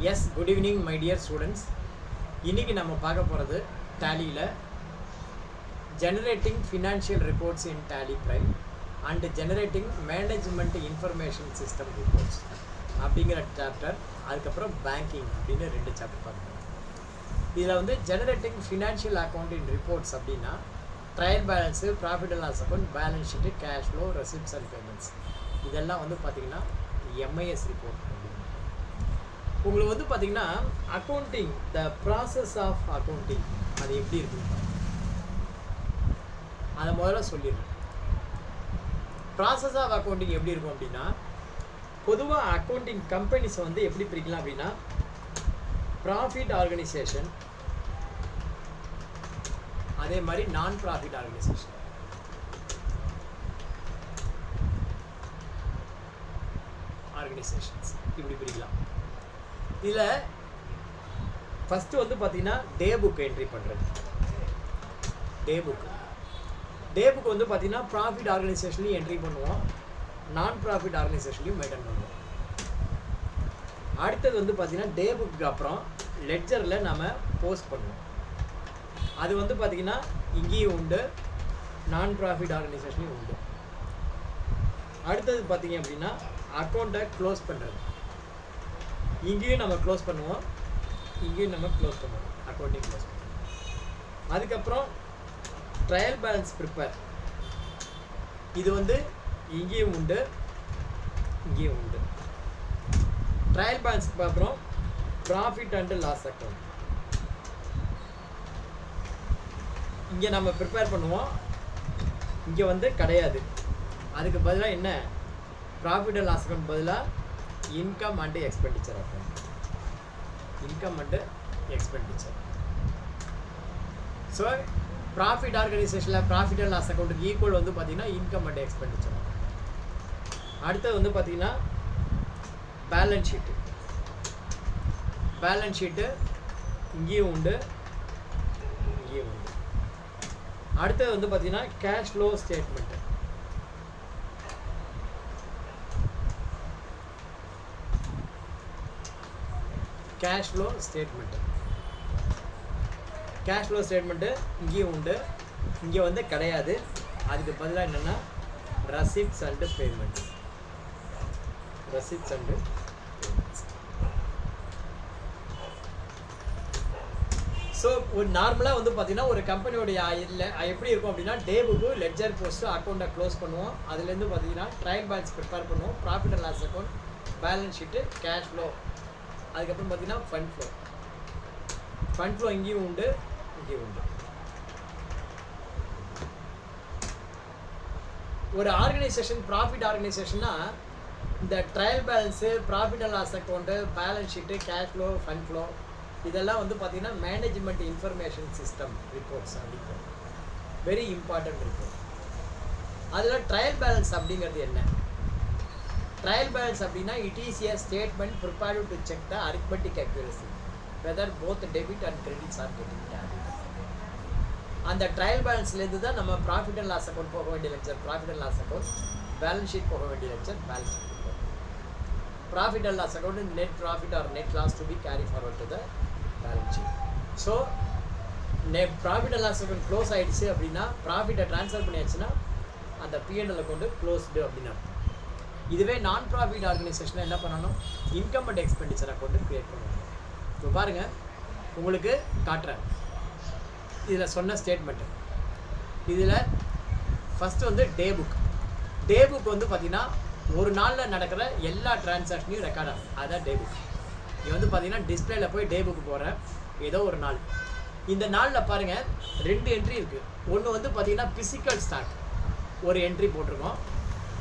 Yes, good evening my dear students. இன்னைக்கு நம்ம பார்க்க போகிறது Tallyல generating financial reports in Tally Prime and generating management information system reports அப்படிங்கிற chapter. அதுக்கப்புறம் banking அப்படின்னு 2 சாப்டர் பார்க்கணும். இதில் வந்து generating financial accounting reports அப்படின்னா trial balance, profit and loss account, balance sheet, cash flow, receipts and payments இதெல்லாம் வந்து பார்த்திங்கன்னா எம்ஐஎஸ் ரிப்போர்ட். உங்களுக்கு வந்து பார்த்திங்கன்னா accounting, the process of accounting அது எப்படி இருக்குன்னு அதை முதல்ல சொல்லிடுறேன். ப்ராசஸ் ஆஃப் அக்கௌண்டிங் எப்படி இருக்கும் அப்படின்னா, பொதுவாக அக்கௌண்டிங் கம்பெனிஸை வந்து எப்படி பிரிக்கலாம் அப்படின்னா, ப்ராஃபிட் ஆர்கனைசேஷன், அதே மாதிரி நான் ப்ராஃபிட் ஆர்கனைசேஷன். இப்படி பிரிக்கலாம். இதில் ஃபஸ்ட்டு வந்து பார்த்தீங்கன்னா டே புக் என்ட்ரி பண்ணுறது. டே புக் வந்து பார்த்தீங்கன்னா ப்ராஃபிட் ஆர்கனைசேஷன்லையும் என்ட்ரி பண்ணுவோம், நான் ப்ராஃபிட் ஆர்கனைசேஷன்லையும் மெயின்டைன் பண்ணுவோம். அடுத்தது வந்து பார்த்தீங்கன்னா டே புக்கு அப்புறம் லெட்ஜரில் நம்ம போஸ்ட் பண்ணுவோம். அது வந்து பார்த்திங்கன்னா இங்கேயும் உண்டு, நான் ப்ராஃபிட் ஆர்கனைசேஷனையும் உண்டு. அடுத்தது பார்த்திங்க அப்படின்னா அக்கௌண்ட்டை க்ளோஸ் பண்ணுறது. இங்கேயும் நம்ம க்ளோஸ் பண்ணுவோம், இங்கேயும் நம்ம க்ளோஸ் பண்ணுவோம், அக்கௌண்ட்டையும் க்ளோஸ் பண்ணுவோம். அதுக்கப்புறம் ட்ரையல் பேலன்ஸ் ப்ரிப்பேர். இது வந்து இங்கேயும் உண்டு, இங்கேயும் உண்டு. ட்ரையல் பேலன்ஸ்க்கு அப்புறம் ப்ராஃபிட் அண்ட் லாஸ் அக்கௌண்ட் இங்கே நம்ம ப்ரிப்பேர் பண்ணுவோம், இங்கே வந்து கிடையாது. அதுக்கு பதிலாக என்ன, ப்ராஃபிட் அண்ட் லாஸ் அக்கௌண்ட் பதிலாக income and expenditure account. Income and expenditure. So profit ஆர்கனைசேஷனில் ப்ராஃபிட் அண்ட் லாஸ் அக்கௌண்ட்டுக்கு ஈக்குவல் வந்து பார்த்திங்கன்னா இன்கம் அண்டு எக்ஸ்பெண்டிச்சர். அடுத்தது வந்து பார்த்திங்கன்னா பேலன்ஸ் ஷீட்டு. பேலன்ஸ் ஷீட்டு இங்கேயும் உண்டு, இங்கேயும் உண்டு. அடுத்தது வந்து பார்த்தீங்கன்னா cash flow statement. Cash flow statement இங்கேயும் உண்டு, இங்கே வந்து கிடையாது. அதுக்கு பதிலாக என்னென்னா ரெசிப்ட்ஸ் அண்டு பேமெண்ட்ஸ். ஸோ ஒரு நார்மலாக வந்து பார்த்திங்கன்னா ஒரு கம்பெனியோடைய இல்லை எப்படி இருக்கும் அப்படின்னா, டே புக்கு, லெட்ஜர் போஸ்ட்டு, அக்கௌண்ட்டை க்ளோஸ் பண்ணுவோம். அதுலேருந்து பார்த்திங்கன்னா ட்ரையல் பேலன்ஸ் ப்ரிப்பேர் பண்ணுவோம், profit and loss account, balance sheet, cash flow. அதுக்கப்புறம் பார்த்திங்கன்னா ஃபண்ட் ஃப்ளோ இங்கேயும் உண்டு, இங்கேயும் உண்டு. ஒரு ஆர்கனைசேஷன் ப்ராஃபிட் ஆர்கனைசேஷன்னா இந்த trial balance, profit and loss account, balance sheet, cash flow, fund flow இதெல்லாம் வந்து பார்த்திங்கன்னா மேனேஜ்மெண்ட் இன்ஃபர்மேஷன் சிஸ்டம் ரிப்போர்ட்ஸ் அப்படின்னு வெரி இம்பார்ட்டன்ட் ரிப்போர்ட். அதில் ட்ரையல் பேலன்ஸ் அப்படிங்கிறது என்ன? ட்ரையல் பேலன்ஸ் அப்படின்னா it is a statement prepared to check the arithmetic accuracy whether both debit and credits are getting tally. அந்த trial பேலன்ஸ்லேருந்து தான் நம்ம ப்ராஃபிட் அண்ட் லாஸ் அக்கௌண்ட் போக வேண்டிய ledger profit and loss account, balance sheet போக வேண்டிய ledger balance sheet. Profit and loss account net profit or net loss to be carry forward to the balance sheet. So profit and loss account close ஆகிடுச்சு அப்படின்னா, ப்ராஃபிட்டை transfer பண்ணியாச்சுன்னா அந்த PNL account closed அப்படின்னு. இதுவே நான் ப்ராஃபிட் ஆர்கனைசேஷனில் என்ன பண்ணணும், income and expenditure account create பண்ணுவாங்க. இப்போ பாருங்கள், உங்களுக்கு காட்டுறேன் இதில் சொன்ன ஸ்டேட்மெண்ட்டு. இதில் ஃபஸ்ட்டு வந்து டே புக் வந்து பார்த்திங்கன்னா ஒரு நாளில் நடக்கிற எல்லா டிரான்சாக்ஷனையும் ரெக்கார்ட் ஆகும், அதுதான் டே புக். இங்கே வந்து பார்த்தீங்கன்னா டிஸ்பிளேல போய் டே புக் போகிறேன், ஏதோ ஒரு நாள். இந்த நாளில் பாருங்கள் 2 என்ட்ரி இருக்குது. ஒன்று வந்து பார்த்திங்கன்னா ஃபிசிக்கல் ஸ்டாக் ஒரு என்ட்ரி போட்டிருக்கோம்.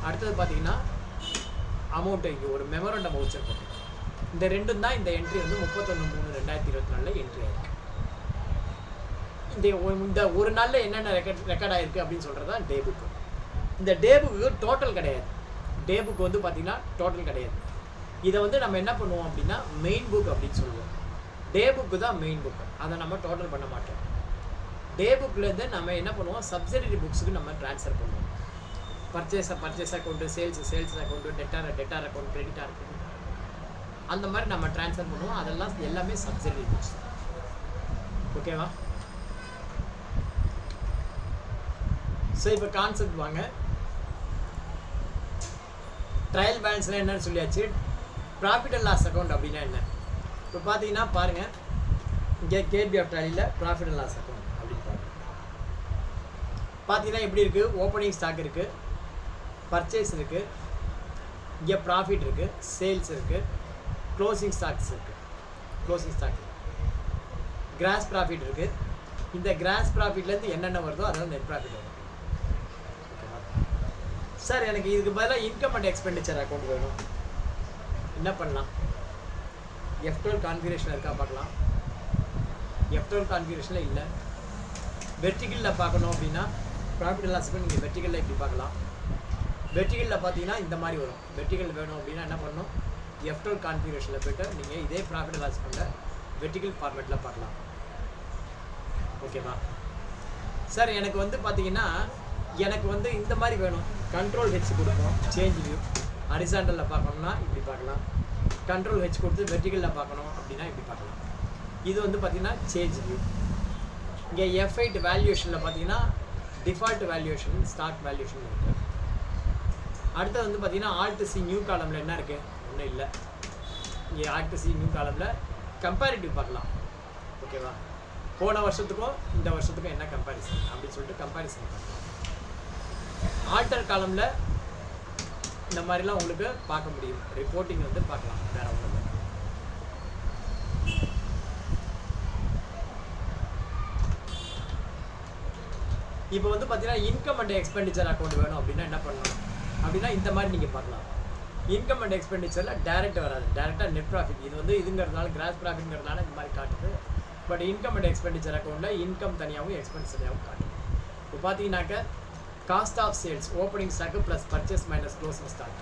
அடுத்தது பார்த்திங்கன்னா அமௌண்ட்டு இங்கே ஒரு மெமரண்டம் வவுச்சர் போட்டிருக்கோம். இந்த 2 தான் இந்த என்ட்ரி வந்து 31/3/2024 என்ட்ரி ஆகிருக்கு. இந்த ஒரு நாளில் என்னென்ன ரெக்கார்ட் ஆகிருக்கு அப்படின்னு சொல்கிறது தான் டே புக்கு. இந்த டே புக்கு டோட்டல் கிடையாது. டே புக் வந்து பார்த்திங்கன்னா டோட்டல் கிடையாது. இதை வந்து நம்ம என்ன பண்ணுவோம் அப்படின்னா மெயின் புக் அப்படின்னு சொல்லுவோம். டே புக்கு தான் மெயின் புக், அதை நம்ம டோட்டல் பண்ண மாட்டோம். டே புக்லேருந்து நம்ம என்ன பண்ணுவோம், சப்சிடரி புக்ஸுக்கு நம்ம ட்ரான்ஸ்ஃபர் பண்ணுவோம். Purchase account, sales account, debtor account, credit account. அந்த மாதிரி நம்ம ட்ரான்ஸ்ஃபர் பண்ணுவோம். அதெல்லாம் எல்லாமே சப்சிடரி குட்ஸ். ஓகேவா? ஸோ இப்போ கான்செப்ட் வாங்க. ட்ரையல் பேலன்ஸ்லாம் என்னன்னு சொல்லியாச்சு. ப்ராஃபிட் அண்ட் லாஸ் அக்கௌண்ட் அப்படின்னா என்ன? இப்போ பார்த்தீங்கன்னா பாருங்கள், இங்கே கேபி ஆஃப் ட்ரையலில் ப்ராஃபிட் அண்ட் லாஸ் அக்கௌண்ட் அப்படின்னு பார்த்தீங்கன்னா எப்படி இருக்குது? ஓப்பனிங் ஸ்டாக் இருக்குது, பர்ச்சேஸ் இருக்குது, இங்கே ப்ராஃபிட் இருக்குது, சேல்ஸ் இருக்குது, க்ளோசிங் ஸ்டாக்ஸ் இருக்குது. க்ளோசிங் ஸ்டாக் கிராஸ் ப்ராஃபிட் இருக்குது. இந்த கிராஸ் ப்ராஃபிட்லேருந்து என்னென்ன வருதோ அதெல்லாம் நெட் ப்ராஃபிட் வரும். சார் எனக்கு இதுக்கு பதிலாக இன்கம் அண்ட் எக்ஸ்பெண்டிச்சர் அக்கௌண்ட் வேணும், என்ன பண்ணலாம்? F12 கான்ஃபிகரேஷன் இருக்கா பார்க்கலாம். F12 கான்ஃபிகரேஷனில் இல்லை. வெர்டிகலில் பார்க்கணும் அப்படின்னா ப்ராஃபிட் அண்ட் லாஸ்க்கு நீங்கள் வெர்டிகலில் இப்படி பார்க்கலாம். வெர்டிகலில் பார்த்தீங்கன்னா இந்த மாதிரி வரும். வெர்டிகல் வேணும் அப்படின்னா என்ன பண்ணணும்? F12 கான்ஃபிகரேஷனில் போய்ட்டு நீங்கள் இதே ப்ராஃபிட் அண்ட் லாஸ் பண்ண வெர்டிகல் ஃபார்மேட்டில் பார்க்கலாம். ஓகேவா? சார் எனக்கு வந்து பார்த்தீங்கன்னா எனக்கு வந்து இந்த மாதிரி வேணும். கண்ட்ரோல் ஹெச் கொடுப்போம், சேஞ்ச் வியூ. ஹரிசாண்டலில் பார்க்கணும்னா இப்படி பார்க்கலாம். கண்ட்ரோல் ஹெச் கொடுத்து வெர்டிகலில் பார்க்கணும் அப்படின்னா இப்படி பார்க்கலாம். இது வந்து பார்த்தீங்கன்னா சேஞ்ச் வியூ. இங்கே F8 வேல்யூஷனில் பார்த்தீங்கன்னா டிஃபால்ட் வேல்யூஷன், ஸ்டாக் வேல்யூஷன் இருக்குது. அடுத்தது வந்து பார்த்தீங்கன்னா ஆல்ட் சி நியூ காலமில் என்ன இருக்குது? ஒன்றும் இல்லை. இங்கே ஆல்ட் சி நியூ காலமில் கம்பேரிட்டிவ் பார்க்கலாம். ஓகேவா? போன வருஷத்துக்கும் இந்த வருஷத்துக்கும் என்ன கம்பேரிசன் அப்படின்னு சொல்லிட்டு கம்பேரிசன் பார்க்கலாம். ஆல்டர் காலமில் இந்த மாதிரிலாம் உங்களுக்கு பார்க்க முடியும். ரிப்போர்ட்டிங் வந்து பார்க்கலாம், வேற ஒன்றும் இல்லை. இப்போ வந்து பார்த்தீங்கன்னா இன்கம் அண்ட் எக்ஸ்பெண்டிச்சர் அக்கௌண்ட் வேணும் அப்படின்னா என்ன பண்ணணும் அப்படின்னா இந்த மாதிரி நீங்கள் பார்க்கலாம். இன்கம் அண்ட் எக்ஸ்பெண்டிச்சரில் டைரக்ட் வராது, டைரெக்டாக நெட் ப்ராஃபிட். இது வந்து இதுங்கிறதுனால கிராஸ் ப்ராஃபிட்ங்கிறதுனால இந்த மாதிரி காட்டுது. பட் இன்கம் அண்ட் எக்ஸ்பெண்டிச்சர் அக்கௌண்ட்டில் இன்கம் தனியாகவும் எக்ஸ்பென்ஸ் தனியாகவும் காட்டுது. இப்போ பார்த்தீங்கன்னாக்க cost of sales, opening stock plus purchase minus closing stock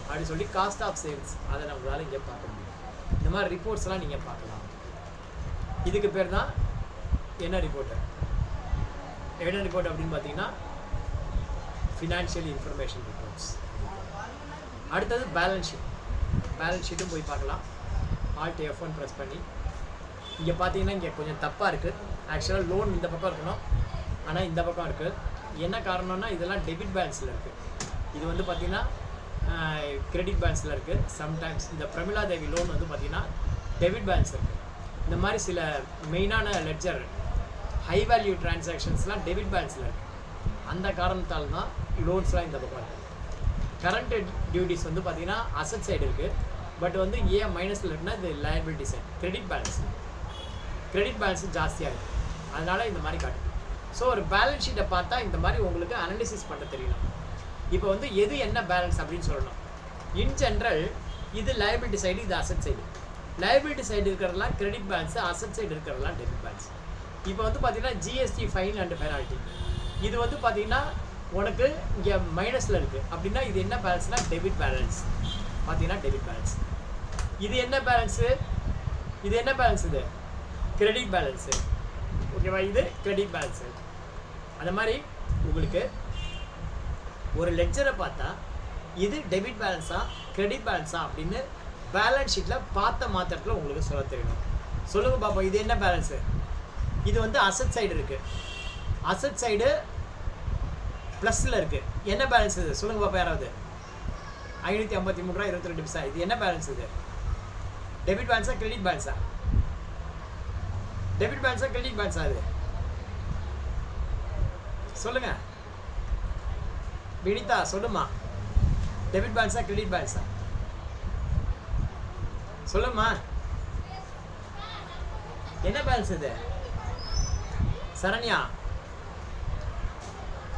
அப்படின்னு சொல்லி காஸ்ட் ஆஃப் சேல்ஸ் அதை நம்மளால் இங்கே பார்க்க முடியும். இந்த மாதிரி ரிப்போர்ட்ஸ்லாம் நீங்கள் பார்க்கலாம். இதுக்கு பேர் தான் என்ன ரிப்போர்ட்டு? என்ன ரிப்போர்ட் அப்படின்னு பார்த்தீங்கன்னா ஃபினான்ஷியல் இன்ஃபர்மேஷன் ரிப்போர்ட்ஸ். அடுத்தது பேலன்ஸ் ஷீட். பேலன்ஸ் ஷீட்டும் போய் பார்க்கலாம். ஆல்ட் F1 ப்ரெஸ் பண்ணி இங்கே பார்த்தீங்கன்னா இங்கே கொஞ்சம் தப்பாக இருக்குது. ஆக்சுவலாக லோன் இந்த பக்கம் இருக்கணும், ஆனால் இந்த பக்கம் இருக்குது. என்ன காரணம்னா இதெல்லாம் டெபிட் பேலன்ஸில் இருக்குது. இது வந்து பார்த்திங்கன்னா கிரெடிட் பேலன்ஸில் இருக்குது. சம்டைம்ஸ் இந்த பிரமிளா தேவி லோன் வந்து பார்த்திங்கன்னா டெபிட் பேலன்ஸ் இருக்குது. இந்த மாதிரி சில மெயினான லெட்ஜர் ஹை வேல்யூ டிரான்சாக்ஷன்ஸ்லாம் டெபிட் பேலன்ஸில் இருக்குது. அந்த காரணத்தால் தான் லோன்ஸ்லாம் இந்த பக்கம் இருக்குது. கரண்ட் டியூட்டிஸ் வந்து பார்த்திங்கன்னா அசட் சைடு இருக்குது. பட் வந்து ஏன் மைனஸில் இருக்குன்னா இது liability side, credit balance. Credit balance ஜாஸ்தியாக இருக்குது, அதனால் இந்த மாதிரி காட்டுது. ஸோ ஒரு பேலன்ஸ் ஷீட்டை பார்த்தா இந்த மாதிரி உங்களுக்கு அனாலிசிஸ் பண்ண தெரியணும். இப்போ வந்து எது என்ன பேலன்ஸ் அப்படின்னு சொல்லணும். இன் ஜென்ரல் இது லயபிலிட்டி சைடு, இது அசட் சைடு. லயபிலிட்டி சைடு இருக்கிறதெல்லாம் கிரெடிட் பேலன்ஸு, அசட் சைடு இருக்கிறதெல்லாம் டெபிட் பேலன்ஸ். இப்போ வந்து பார்த்தீங்கன்னா ஜிஎஸ்டி ஃபைன் அண்ட் பெனால்ட்டி இது வந்து பார்த்தீங்கன்னா உனக்கு இங்கே மைனஸில் இருக்குது அப்படின்னா இது என்ன பேலன்ஸ்னால் டெபிட் பேலன்ஸ். பார்த்தீங்கன்னா டெபிட் பேலன்ஸ். இது என்ன பேலன்ஸு? இது என்ன பேலன்ஸ்? இது கிரெடிட் பேலன்ஸு. ஓகேவா? இது கிரெடிட் பேலன்ஸு. அந்த மாதிரி உங்களுக்கு ஒரு லெட்ஜரை பார்த்தா இது டெபிட் பேலன்ஸா கிரெடிட் பேலன்ஸா அப்படின்னு பேலன்ஸ் ஷீட்டில் பார்த்த மாத்திரத்தில் உங்களுக்கு சொல்ல தெரியணும். சொல்லுங்கள் பாப்போம், இது என்ன பேலன்ஸு? இது வந்து அசட் சைடு இருக்குது. அசட் சைடு ப்ளஸில் இருக்குது. என்ன பேலன்ஸ் இது? சொல்லுங்கள் பாப்பா யாராவது. 553 ரூபா 22 பைசா. இது என்ன பேலன்ஸ்? இது டெபிட் பேலன்ஸா கிரெடிட் பேலன்ஸா? டெபிட் பேலன்ஸா கிரெடிட் பேலன்ஸா? இது சொல்லுங்க வினிதா, சொல்லுமா. டெபிட் பேலன்ஸா கிரெடிட் பேலன்ஸா? சொல்லுமா. என்ன பேலன்ஸ் இது? சரண்யா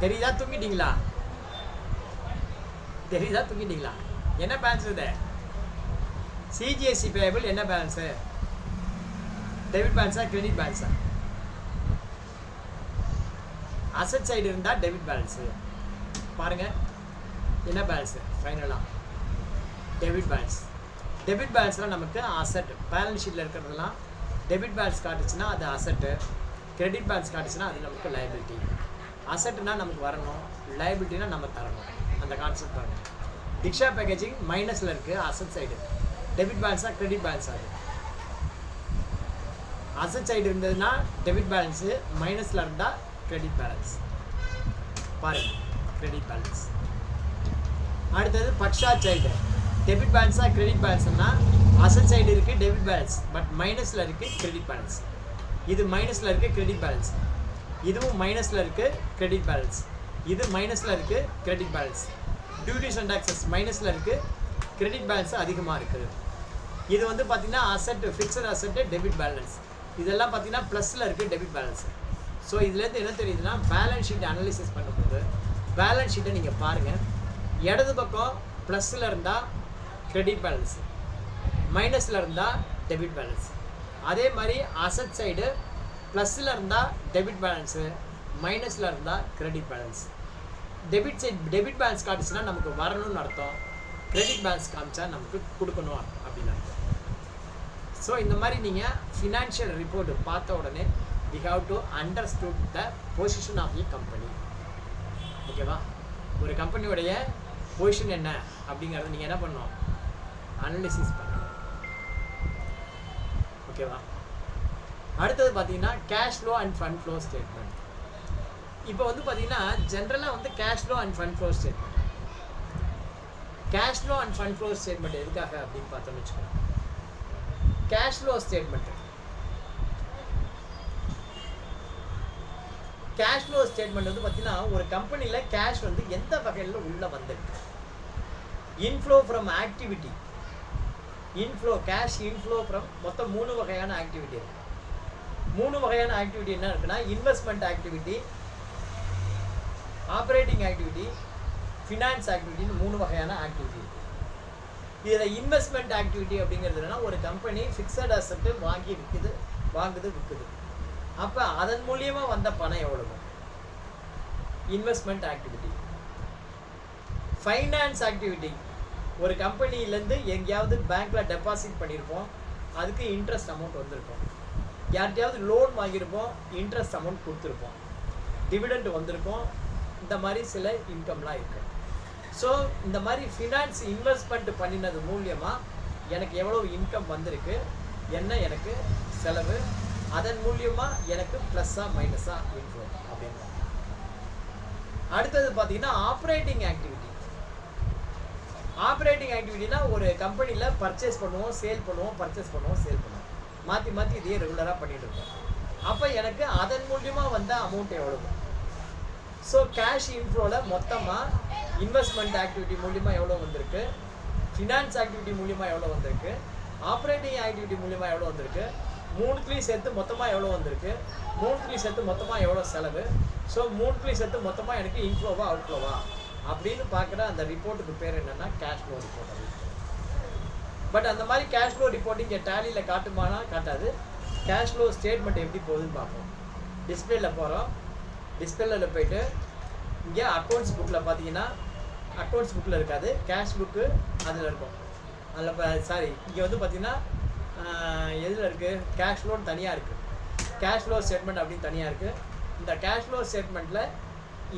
தெரியுதா? தூங்கிட்டீங்களா? தெரியுதா? தூங்கிட்டீங்களா? என்ன பேலன்ஸ் இது? சிஜிஎஸ்டி பேயபிள் என்ன பேலன்ஸு? டெபிட் பேலன்ஸா கிரெடிட் பேலன்ஸா? அசட் சைடு இருந்தால் டெபிட் பேலன்ஸு. பாருங்கள் என்ன பேலன்ஸு? ஃபைனலாக டெபிட் பேலன்ஸ். டெபிட் பேலன்ஸ்லாம் நமக்கு அசட். பேலன்ஸ் ஷீட்டில் இருக்கிறதுலாம் டெபிட் பேலன்ஸ் காட்டுச்சுன்னா அது அசட்டு, கிரெடிட் பேலன்ஸ் காட்டுச்சுன்னா அது நமக்கு லைபிலிட்டி. அசட்டுனா நமக்கு வரணும், லைபிலிட்டினா நம்ம தரணும். அந்த கான்செப்ட் பாருங்கள். டிக்ஷா பேக்கேஜிங் மைனஸில் இருக்குது அசட் சைடு, டெபிட் பேலன்ஸா கிரெடிட் பேலன்ஸா? அசட் சைடு இருந்ததுன்னா டெபிட் பேலன்ஸு, மைனஸில் இருந்தால் கிரெடிட் பேலன்ஸ். பாருங்கள், கிரெடிட் பேலன்ஸ். அடுத்தது பக்ஷா சைடு, டெபிட் பேலன்ஸா கிரெடிட் பேலன்ஸ்னா அசட் சைடு இருக்குது டெபிட் பேலன்ஸ், பட் மைனஸில் இருக்குது கிரெடிட் பேலன்ஸ். இது மைனஸில் இருக்குது கிரெடிட் பேலன்ஸ், இதுவும் மைனஸில் இருக்குது கிரெடிட் பேலன்ஸ், இது மைனஸில் இருக்குது credit balance. Duties and taxes மைனஸில் இருக்குது, கிரெடிட் பேலன்ஸ் அதிகமாக இருக்குது. இது வந்து பார்த்திங்கன்னா அசட், ஃபிக்ஸட் அசட்டு, டெபிட் பேலன்ஸ். இதெல்லாம் பார்த்திங்கன்னா ப்ளஸில் இருக்குது டெபிட் பேலன்ஸ். ஸோ இதுலேருந்து என்ன தெரியுதுன்னா, பேலன்ஸ் ஷீட் அனலிசிஸ் பண்ணும்போது பேலன்ஸ் ஷீட்டை நீங்கள் பாருங்கள். இடது பக்கம் ப்ளஸில் இருந்தால் கிரெடிட் பேலன்ஸ், மைனஸில் இருந்தால் டெபிட் பேலன்ஸ். அதே மாதிரி அசட் சைடு ப்ளஸில் இருந்தால் டெபிட் பேலன்ஸு, மைனஸில் இருந்தால் credit balance. Debit side debit balance காட்டுச்சுன்னா நமக்கு வரணும்னு அர்த்தம், கிரெடிட் பேலன்ஸ் காமிச்சா நமக்கு கொடுக்கணும் அப்படின்னு அர்த்தம். ஸோ இந்த மாதிரி நீங்கள் ஃபினான்ஷியல் ரிப்போர்ட் பார்த்த உடனே we have to understood the position of a company. ஓகேவா? ஒரு கம்பெனியோடைய பொசிஷன் என்ன அப்படிங்கிறத நீங்கள் என்ன பண்ணணும், அனலிசிஸ் பண்ணணும். ஓகேவா? அடுத்தது பார்த்தீங்கன்னா cash flow end fund flow statement. இப்போ வந்து பார்த்தீங்கன்னா ஜென்ரலாக வந்து cash flow end fund flow statement, cash flow end fund flow statement எதுக்காக அப்படின்னு பார்த்தோம்னு வச்சுக்கோங்க. Cash flow statement, cash flow statement வந்து பார்த்தீங்கன்னா ஒரு கம்பெனியில் கேஷ் வந்து எந்த வகையில் உள்ளே வந்திருக்கு. Inflow from activity, inflow cash inflow from மொத்தம் 3 வகையான ஆக்டிவிட்டி இருக்குது. 3 வகையான ஆக்டிவிட்டி என்ன இருக்குன்னா, investment activity, operating activity, finance ஆக்டிவிட்டின்னு 3 வகையான ஆக்டிவிட்டி இருக்குது. இதில் இன்வெஸ்ட்மெண்ட் ஆக்டிவிட்டி அப்படிங்கிறது என்னன்னா, ஒரு கம்பெனி ஃபிக்ஸட் அசட்டு வாங்கி விற்குது, வாங்குது, விற்குது. அப்போ அதன் மூலியமாக வந்த பணம் எவ்வளவு, இன்வெஸ்ட்மெண்ட் ஆக்டிவிட்டி. ஃபைனான்ஸ் ஆக்டிவிட்டி, ஒரு கம்பெனிலேருந்து எங்கேயாவது பேங்க்கில் டெபாசிட் பண்ணியிருப்போம், அதுக்கு இன்ட்ரெஸ்ட் அமௌண்ட் வந்திருக்கும். யார்கிட்டையாவது லோன் வாங்கியிருப்போம், இன்ட்ரெஸ்ட் அமௌண்ட் கொடுத்துருப்போம், டிவிடெண்ட் வந்திருக்கும். இந்த மாதிரி சில இன்கம்லாம் இருக்குது. ஸோ இந்த மாதிரி ஃபினான்ஸ் இன்வெஸ்ட்மெண்ட் பண்ணினது மூலியமாக எனக்கு எவ்வளோ இன்கம் வந்திருக்கு, என்ன எனக்கு செலவு, அதன் மூலியமாக எனக்கு ப்ளஸ்ஸா மைனஸா இன்ஃப்ளோ அப்படின்னு. அடுத்தது பார்த்தீங்கன்னா ஆப்ரேட்டிங் ஆக்டிவிட்டி. ஆப்ரேட்டிங் ஆக்டிவிட்டினா ஒரு கம்பெனியில் பர்ச்சேஸ் பண்ணுவோம், சேல் பண்ணுவோம், பர்ச்சேஸ் பண்ணுவோம், சேல் பண்ணுவோம், மாற்றி மாற்றி இதே ரெகுலராக பண்ணிகிட்டு இருக்கோம். அப்போ எனக்கு அதன் மூலியமாக வந்த அமௌண்ட் எவ்வளவு. ஸோ கேஷ் இன்ஃப்ளோவில் மொத்தமாக இன்வெஸ்ட்மெண்ட் ஆக்டிவிட்டி மூலியமாக எவ்வளோ வந்திருக்கு, ஃபினான்ஸ் ஆக்டிவிட்டி மூலியமாக எவ்வளோ வந்திருக்கு, ஆப்ரேட்டிங் ஆக்டிவிட்டி மூலியமாக எவ்வளோ வந்திருக்கு, 3த்துலேயும் சேர்த்து மொத்தமாக எவ்வளோ வந்திருக்கு, 3த்துலேயும் சேர்த்து மொத்தமாக எவ்வளோ செலவு. ஸோ 3த்துலேயும் சேர்த்து மொத்தமாக எனக்கு இன்ஃப்ளோவா அவுட்ஃப்ளோவா அப்படின்னு பார்க்குற அந்த ரிப்போர்ட்டுக்கு பேர் என்னென்னா கேஷ் ஃப்ளோ ரிப்போர்ட் அப்படின்னு. பட் அந்த மாதிரி கேஷ் ஃப்ளோ ரிப்போர்ட் இங்கே டேலியில் காட்டுமானா காட்டாது. கேஷ் ஃப்ளோ ஸ்டேட்மெண்ட் எப்படி போகுதுன்னு பார்ப்போம். டிஸ்பிளேயில் போகிறோம், டிஸ்பிளேயில் போயிட்டு இங்கே அக்கௌண்ட்ஸ் புக்கில் பார்த்தீங்கன்னா, அக்கௌண்ட்ஸ் புக்கில் இருக்காது, கேஷ் புக்கு அதில் இருக்கும். அதில் இங்கே வந்து பார்த்தீங்கன்னா எதில் இருக்குது, கேஷ் ஃப்ளோன்னு தனியாக இருக்குது, கேஷ் ஃப்ளோ ஸ்டேட்மெண்ட் அப்படின்னு தனியாக இருக்குது. இந்த கேஷ் ஃப்ளோ ஸ்டேட்மெண்ட்டில்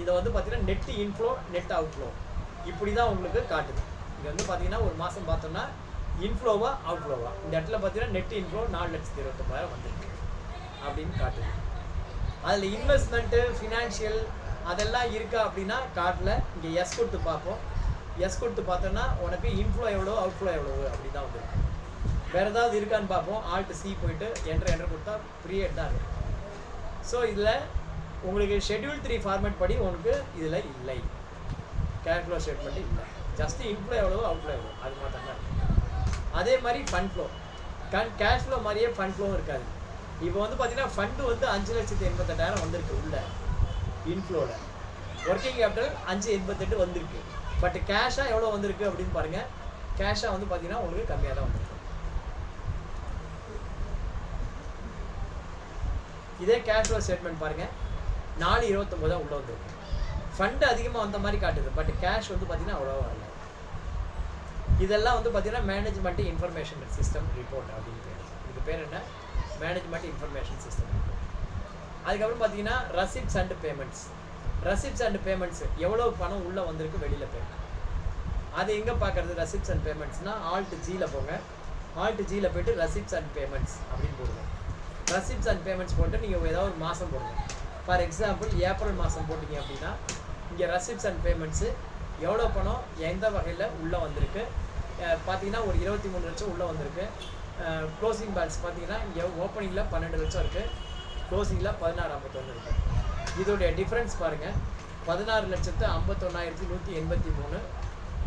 இதை வந்து பார்த்தீங்கன்னா நெட் இன்ஃப்ளோ, நெட் அவுட்ஃப்ளோ இப்படி தான் உங்களுக்கு காட்டுது. இங்கே வந்து பார்த்தீங்கன்னா ஒரு மாதம் பார்த்தோம்னா இன்ஃப்ளோவா அவுட்ஃப்ளோவா, இந்த இடத்துல பார்த்தீங்கன்னா நெட் இன்ஃப்ளோ 4,29,000 வந்திருக்கு அப்படின்னு காட்டுது. அதில் இன்வெஸ்ட்மெண்ட்டு, ஃபினான்ஷியல் அதெல்லாம் இருக்கா அப்படின்னா காட்டில். இங்கே எஸ் கொடுத்து பார்ப்போம். எஸ் கொடுத்து பார்த்தோன்னா உனக்கு இன்ஃப்ளோ எவ்வளோ, அவுட்ஃப்ளோ எவ்வளோ அப்படி தான் வந்துருக்கு. வேறு ஏதாவது இருக்கான்னு பார்ப்போம். ஆல்ட் சி போயிட்டு என்ட்ரு கொடுத்தா ப்ரீயட் தான் இருக்குது. ஸோ இதில் உங்களுக்கு ஷெட்யூல் 3 ஃபார்மேட் படி உங்களுக்கு இதில் இல்லை, கேஷ் ஃப்ளோ ஸ்டேட்மெண்ட்டு இல்லை. ஜஸ்ட்டு இன்ஃப்ளோ எவ்வளோ, அவுட்ஃப்ளோ எவ்வளோ அது மாதிரி தான் இருக்குது. அதே மாதிரி ஃபண்ட் ஃப்ளோ, கேஷ் ஃப்ளோ மாதிரியே ஃபண்ட் ஃப்ளோவும் இருக்காது. இப்போ வந்து பார்த்தீங்கன்னா ஃபண்டு வந்து 5,88,000 வந்திருக்கு உள்ள இன்ஃப்ளோவில். ஒர்க்கிங் கேபிட்டல் 5,88 வந்திருக்கு. பட் கேஷாக எவ்வளோ வந்திருக்கு அப்படின்னு பாருங்கள். கேஷாக வந்து பார்த்தீங்கன்னா உங்களுக்கு கம்மியாக தான் வந்திருக்கு. இதே கேஷ் ஃப்ளோ ஸ்டேட்மெண்ட் பாருங்கள், 4,29 உள்ளே வந்திருக்கு. ஃபண்டு அதிகமாக வந்த மாதிரி காட்டுது, பட் கேஷ் வந்து பார்த்தீங்கன்னா அவ்வளோவா வரல. இதெல்லாம் வந்து பார்த்தீங்கன்னா மேனேஜ்மெண்ட் இன்ஃபர்மேஷன் சிஸ்டம் ரிப்போர்ட் அப்படின்னு பேர். இதுக்கு பேர் என்ன, மேனேஜ்மெண்ட் இன்ஃபர்மேஷன் சிஸ்டம் ரிப்போர்ட். அதுக்கப்புறம் பார்த்தீங்கன்னா ரசிப்ட்ஸ் அண்ட் பேமெண்ட்ஸ். ரசிப்ட்ஸ் அண்ட் பேமெண்ட்ஸ் எவ்வளோ பணம் உள்ளே வந்திருக்கு, வெளியில் போயிருக்கு. அது எங்கே பார்க்குறது ரசிப்ட்ஸ் அண்ட் பேமெண்ட்ஸ்னால் ஆல்ட் ஜியில் போங்க. ஆல்ட் ஜியில் போய்ட்டு ரெசிப்ட்ஸ் அண்ட் பேமெண்ட்ஸ் அப்படின்னு போடுங்க. ரெசிப்ட்ஸ் அண்ட் பேமெண்ட்ஸ் போட்டு நீங்கள் ஏதாவது ஒரு மாதம் போடுங்க. ஃபார் எக்ஸாம்பிள் ஏப்ரல் மாதம் போட்டிங்க அப்படின்னா இங்கே ரெசிப்ட்ஸ் அண்ட் பேமெண்ட்ஸு எவ்வளோ பணம் எந்த வகையில் உள்ளே வந்திருக்கு பார்த்தீங்கன்னா ஒரு 23 லட்சம் உள்ளே வந்திருக்கு. க்ளோசிங் பேலன்ஸ் பார்த்தீங்கன்னா இங்கே ஓப்பனிங்கில் 12 லட்சம் இருக்குது, க்ளோசிங்கில் 1651 இருக்குது. இதோடைய டிஃப்ரென்ஸ் பாருங்கள், 16,51,183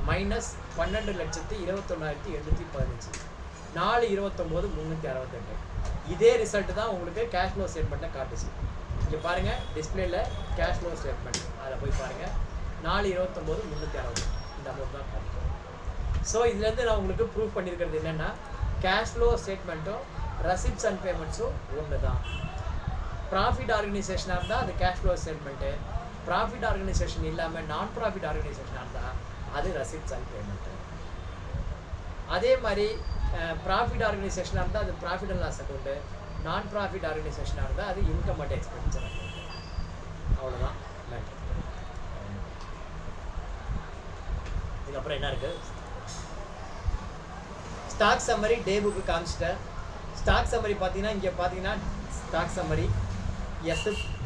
மைனஸ் 12,21,815, 4,29,368. இதே ரிசல்ட்டு தான் உங்களுக்கு கேஷ் ஃப்ளோ ஸ்டேட்மெண்ட்டை காட்டுச்சு. இங்கே பாருங்கள் டிஸ்பிளேல கேஷ் ஃப்ளோ ஸ்டேட்மெண்ட், அதில் போய் பாருங்கள் 4,29,360 இந்த அமௌண்ட் தான் காட்டுது. ஸோ இதுலேருந்து நான் உங்களுக்கு ப்ரூவ் பண்ணியிருக்கிறது என்னென்னா கேஷ் ஃப்ளோ ஸ்டேட்மெண்ட்டும் ரெசிப்ட்ஸ் அண்ட் பேமெண்ட்ஸும் ஒன்று தான். ப்ராஃபிட் ஆர்கனைசேஷனாக இருந்தால் அது cash flow statement, profit organisation இல்லாமல் நான் ப்ராஃபிட் ஆர்கனைசேஷனாக இருந்தால் அது ரெசிப்ட்ஸ் அண்ட் பேமெண்ட்டு. அதே மாதிரி ப்ராஃபிட் ஆர்கனைசேஷனாக இருந்தால் அது profit and loss account, non profit ஆர்கனைசேஷனாக இருந்தால் அது இன்கம் அண்ட் எக்ஸ்பென்டிச்சர் அக்கௌண்ட். அவ்வளோதான் மேட்ரு. இதுக்கப்புறம் என்ன இருக்குது, ஸ்டாக் சம்மரி டே புக்கு காமிச்சிட்டேன். ஸ்டாக் சம்மரி பார்த்தீங்கன்னா இங்கே பார்த்தீங்கன்னா ஸ்டாக் சம்மரி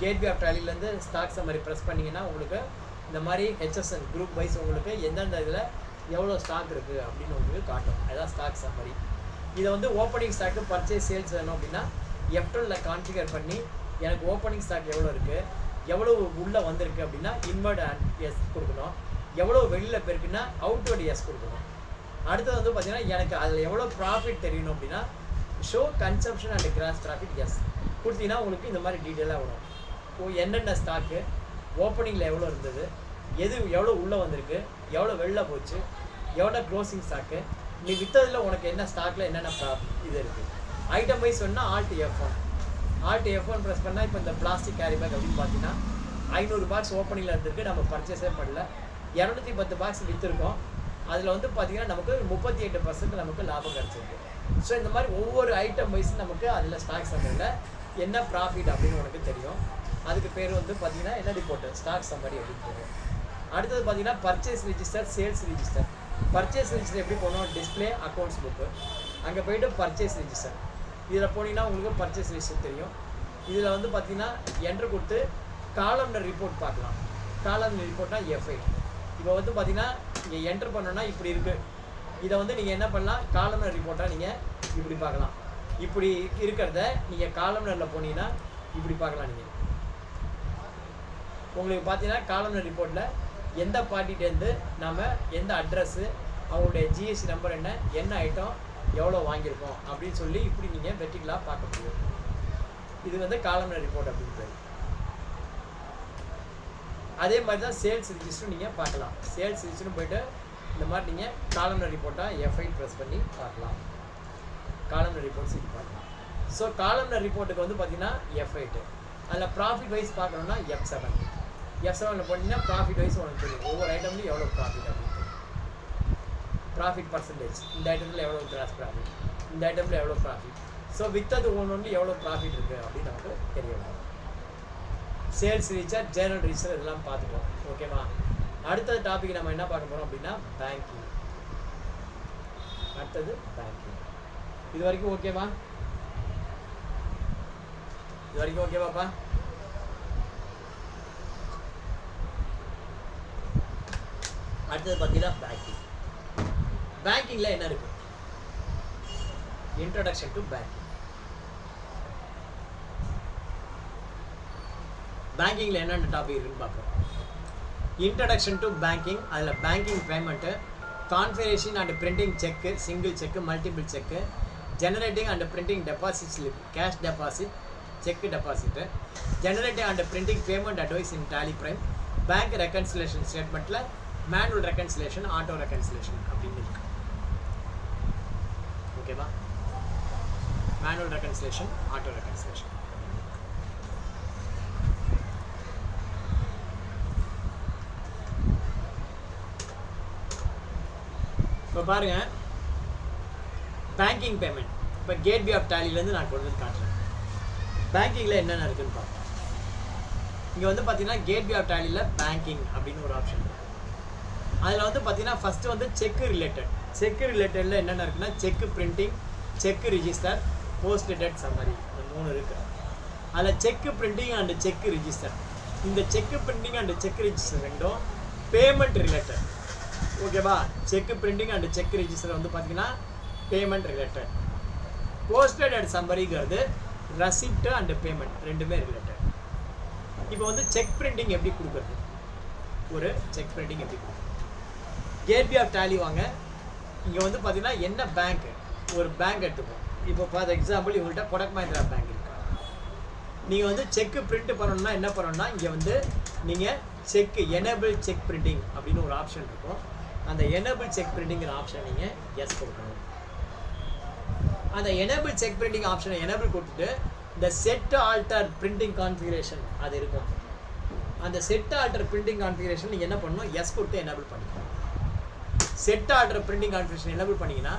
கேட்வே ஆஃப் ட்ராலிலேருந்து ஸ்டாக் சம்மரி ப்ரெஸ் பண்ணிங்கன்னா உங்களுக்கு இந்த மாதிரி ஹெச்எஸ்என் குரூப் வைஸ் உங்களுக்கு எந்தெந்த இதில் எவ்வளோ ஸ்டாக் இருக்குது அப்படின்னு உங்களுக்கு காட்டும். அதுதான் ஸ்டாக் சம்மரி. இதை வந்து ஓப்பனிங் ஸ்டாக்கு பர்ச்சேஸ் சேல்ஸ் வேணும் அப்படின்னா F12 கான்ஃபிகர் பண்ணி எனக்கு ஓப்பனிங் ஸ்டாக் எவ்வளோ இருக்குது, எவ்வளோ உள்ளே வந்திருக்கு அப்படின்னா இன்வர்ட் அண்ட் எஸ் கொடுக்கணும், எவ்வளோ வெளியில் போயிருக்குன்னா அவுட்வர்ட் எஸ் கொடுக்கணும். அடுத்தது வந்து பார்த்தீங்கன்னா எனக்கு அதில் எவ்வளோ ப்ராஃபிட் தெரியணும் அப்படின்னா show consumption and gross profit எஸ் கொடுத்தீங்கன்னா உங்களுக்கு இந்த மாதிரி டீட்டெயிலாக வரும். என்னென்ன ஸ்டாக்கு ஓப்பனிங்கில் எவ்வளோ இருந்தது, எவ்வளோ உள்ளே வந்திருக்கு, எவ்வளோ வெளில போச்சு, எவ்வளோ க்ளோசிங் ஸ்டாக்கு, நீ விற்றதில் உனக்கு என்ன ஸ்டாக்கில் என்னென்ன இது இருக்குது. ஐட்டம் வைஸ் சொன்னால் ஆல்ட் F1 ப்ரெஸ் பண்ணால் இப்போ இந்த பிளாஸ்டிக் கேரி பேக் அப்படின்னு பார்த்தீங்கன்னா 500 பாக்ஸ் ஓப்பனிங்கில் இருந்திருக்கு, நம்ம பர்ச்சேஸே பண்ணல. 210 பாக்ஸ் விற்றுருக்கோம். அதில் வந்து பார்த்திங்கன்னா நமக்கு 38% நமக்கு லாபம் கிடச்சிருக்கு. ஸோ இந்த மாதிரி ஒவ்வொரு ஐட்டம் வைஸ் நமக்கு அதில் ஸ்டாக் சம்மரியில் என்ன ப்ராஃபிட் அப்படின்னு உனக்கு தெரியும். அதுக்கு பேர் வந்து பார்த்திங்கன்னா என்ன ரிப்போர்ட்டு ஸ்டாக் சம்மரி அப்படின்னு தெரியும். அடுத்தது பார்த்திங்கன்னா purchase register, sales register. Purchase register எப்படி போகணும், டிஸ்பிளே அக்கௌண்ட்ஸ் புக்கு, அங்கே போய்ட்டு பர்ச்சேஸ் ரிஜிஸ்டர். இதில் போனீங்கன்னா உங்களுக்கு பர்ச்சேஸ் ரிஜிஸ்டர் தெரியும். இதில் வந்து பார்த்திங்கன்னா என்ட்ரு கொடுத்து காலம்னர் ரிப்போர்ட் பார்க்கலாம். காலம்னர் ரிப்போர்ட்னா F8. இப்போ வந்து பார்த்திங்கன்னா நீங்கள் என்ட்ரு பண்ணோன்னா இப்படி இருக்குது. இதை வந்து நீங்கள் என்ன பண்ணலாம், காலம்னர் ரிப்போர்ட்டாக நீங்கள் இப்படி பார்க்கலாம். இப்படி இருக்கிறத நீங்கள் காலம்னரில் போனீங்கன்னா இப்படி பார்க்கலாம். நீங்கள் உங்களுக்கு பார்த்தீங்கன்னா காலம்னர் ரிப்போர்ட்டில் எந்த பார்ட்டிகிட்டேருந்து நம்ம எந்த அட்ரஸ்ஸு, அவங்களுடைய ஜிஎஸ்டி நம்பர் என்ன ஐட்டம் எவ்வளோ வாங்கியிருக்கோம் அப்படின்னு சொல்லி இப்படி நீங்கள் வெர்டிகலாக பார்க்க முடியும். இது வந்து காலம்னர் ரிப்போர்ட் அப்படின்னு பேர். அதே மாதிரி தான் சேல்ஸ் ரிஜிஸ்டரும் நீங்கள் பார்க்கலாம். சேல்ஸ் ரிஜிஸ்டரும் போய்ட்டு இந்த மாதிரி நீங்கள் காலம்னர் ரிப்போர்ட்டாக F8 ப்ரெஸ் பண்ணி பார்க்கலாம். காலம்னர் ரிப்போர்ட்ஸ் இது பார்க்கலாம். ஸோ காலம்னர் ரிப்போர்ட்டுக்கு வந்து பார்த்தீங்கன்னா F8. அதில் ப்ராஃபிட் வைஸ் பார்க்கணுன்னா F7 போட்டிங்கன்னா ப்ராஃபிட் வைஸ் உனக்கு தெரியும். ஒவ்வொரு ஐட்டம்லையும் எவ்வளோ ப்ராஃபிட் அப்படின்னு தெரியும். ப்ராஃபிட் பர்சன்டேஜ், இந்த ஐட்டத்தில் எவ்வளோ கிராஸ் ப்ராஃபிட், இந்த ஐட்டமில் எவ்வளோ ப்ராஃபிட், ஸோ வித்தது ஒன்று எவ்வளோ ப்ராஃபிட் இருக்குது அப்படின்னு நமக்கு தெரிய வரும். சேல்ஸ் ரீச்சர், ஜேர்னல் ரீச்சர் இதெல்லாம் பார்த்துக்கோம். ஓகேவா? அடுத்த டாபிக் நம்ம என்ன பார்க்க போகிறோம் அப்படின்னா பேங்கிங். அடுத்தது பேங்கிங். இது வரைக்கும் ஓகேவா? இது வரைக்கும் ஓகேவாப்பா? அடுத்தது பார்த்தீங்கன்னா பேங்கிங். பேங்கிங்கில் என்ன இருக்கு? Introduction to banking. பேங்கிங்கில் என்னென்ன டாபிக் இருக்குன்னு பார்ப்போம். Introduction to banking. அதில் banking payment, configuration and printing cheque, single cheque, multiple cheque, generating and printing deposit slip, cash deposit, cheque deposit, generating and printing payment advice in Tally prime, bank reconciliation ஸ்டேட்மெண்ட்டில் manual reconciliation, auto reconciliation அப்படின்னு இருக்கு. ஓகேவா? Manual reconciliation, auto reconciliation. இப்போ பாருங்கள், banking payment இப்போ gateway of டாலிலேருந்து நான் கொண்டு வந்து காட்டுறேன். பேங்கிங்கில் என்னென்ன இருக்குதுன்னு பார்ப்போம். இங்கே வந்து பார்த்தீங்கன்னா கேட்வே ஆஃப் டாலியில் பேங்கிங் அப்படின்னு ஒரு ஆப்ஷன் இருக்குது. அதில் வந்து பார்த்தீங்கன்னா ஃபஸ்ட்டு வந்து செக்கு ரிலேட்டட். செக்கு ரிலேட்டடில் என்னென்ன இருக்குன்னா cheque printing, cheque register, post date summary, இந்த 3 இருக்குது. அதில் cheque printing and cheque register. இந்த cheque printing and cheque register ரெண்டும் பேமெண்ட் ரிலேட்டட். ஓகேவா? Cheque printing and cheque register வந்து பார்த்தீங்கன்னா பேமெண்ட் ரிலேட்டட். போஸ்டட் அண்ட் சம்மரிங்கிறது ரசிப்ட் அண்ட் பேமெண்ட் ரெண்டுமே ரிலேட்டட். இப்போ வந்து செக் பிரிண்டிங் எப்படி கொடுக்குறது? ஒரு செக் பிரிண்டிங் எப்படி கொடுக்குறது? கேட்வே ஆஃப் டேலி வாங்க. இங்கே வந்து பார்த்தீங்கன்னா என்ன பேங்க், ஒரு பேங்க் எடுத்துப்போம். இப்போ ஃபார் எக்ஸாம்பிள் இவங்கள்ட்ட கொடக் மஹிந்திரா பேங்க் இருக்கு. நீங்கள் வந்து செக்கு பிரிண்ட் பண்ணணும்னா என்ன பண்ணணும்னா இங்கே வந்து நீங்கள் செக் எனேபிள் செக் பிரிண்டிங் அப்படின்னு ஒரு ஆப்ஷன் இருக்கும். அந்த எனேபிள் செக் பிரிண்டிங்கிற ஆப்ஷனை நீங்கள் எஸ் கொடுக்கணும். அந்த எனேபிள் செக் பிரிண்டிங் ஆப்ஷனை எனேபிள் கொடுத்துட்டு இந்த செட் ஆல்டர் பிரிண்டிங் கான்ஃபிகரேஷன் அது இருக்கும். அந்த செட் ஆல்டர் பிரிண்டிங் கான்ஃபிகரேஷன் நீங்கள் என்ன பண்ணணும்? எஸ் கொடுத்து எனேபிள் பண்ணிக்கணும். Set alter printing configuration enable பண்ணிங்கன்னா